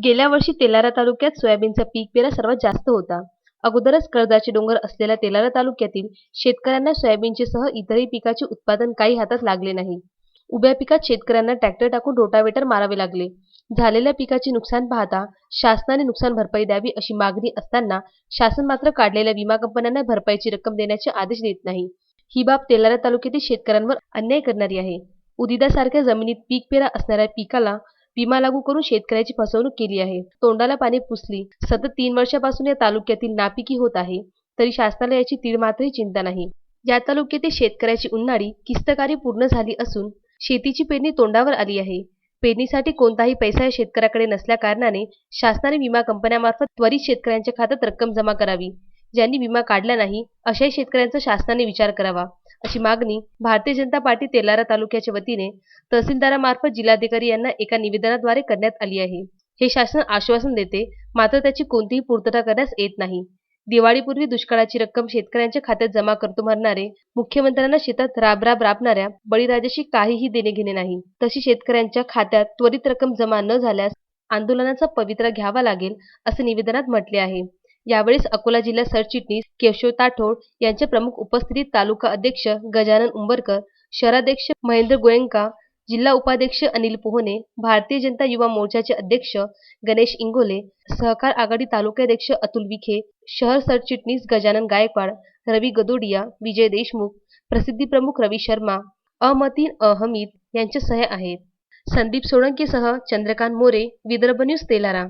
गेल्या वर्षी तेलारा तालुक्यात सोयाबीनचा पीक पेरा सर्वात जास्त होता. अगोदरच कर्जाचे डोंगर असलेल्या तेलारा तालुक्यातील शेतकऱ्यांना सोयाबीनसह इतरही पिकाचे उत्पादन काही हातात लागले नाही. उभ्या पिकात शेतकऱ्यांना ट्रॅक्टर टाकून रोटावेटर मारावे लागले. झालेल्या पिकाचे नुकसान पाहता शासनाने नुकसान भरपाई द्यावी अशी मागणी असताना शासन मात्र काढलेल्या विमा कंपन्यांना भरपाईची रक्कम देण्याचे आदेश देत नाही. ही बाब तेलारा तालुक्यातील शेतकऱ्यांवर अन्याय करणारी आहे. उदीदासारख्या जमिनीत पीक पेरा असणाऱ्या पिकाला विमा लागू करून शेतकऱ्याची फसवणूक केली आहे. तोंडाला पाणी पुसली. सतत 3 वर्षापासून या तालुक्यातील नापिकी होत आहे, तरी शासनाला याची तीळ मात्रही चिंता नाही. या तालुक्यातील शेतकऱ्याची उन्हाळी किस्तकारी पूर्ण झाली असून शेतीची पेरणी तोंडावर आली आहे. पेरणीसाठी कोणताही पैसा या शेतकऱ्याकडे नसल्याकारणाने शासनाने विमा कंपन्यांमार्फत त्वरित शेतकऱ्यांच्या खात्यात रक्कम जमा करावी. ज्यांनी विमा काढला नाही अशाही शेतकऱ्यांचा शासनाने विचार करावा, अशी मागणी भारतीय जनता पार्टी तेलारा तालुक्याच्या वतीने तहसीलदारामार्फत जिल्हाधिकारी यांना एका निवेदनाद्वारे करण्यात आली आहे. हे शासन आश्वासन देते, मात्र त्याची कोणतीही पूर्तता करण्यास येत नाही. दिवाळीपूर्वी दुष्काळाची रक्कम शेतकऱ्यांच्या खात्यात जमा करतो म्हणणारे मुख्यमंत्र्यांना शेतात राब-राब राबणाऱ्या बळीराजाशी काहीही देणे-घेणे नाही. तशी शेतकऱ्यांच्या खात्यात त्वरित रक्कम जमा न झाल्यास आंदोलनाचा पवित्रा घ्यावा लागेल, असे निवेदनात म्हटले आहे. यावेळेस अकोला जिल्हा सरचिटणीस केशव ताठोड यांच्या प्रमुख उपस्थितीत तालुका अध्यक्ष गजानन उंबरकर, शहराध्यक्ष महेंद्र गोयंका, जिल्हा उपाध्यक्ष अनिल पोहने, भारतीय जनता युवा मोर्चाचे अध्यक्ष गणेश इंगोले, सहकार आघाडी तालुकाध्यक्ष अतुल विखे, शहर सरचिटणीस गजानन गायकवाड, रवी गदोडिया, विजय देशमुख, प्रसिद्धी प्रमुख रवी शर्मा, अमतीन हमीद यांच्या सह्या आहेत. संदीप सोळंकेसह चंद्रकांत मोरे, विदर्भ न्यूज तेलारा.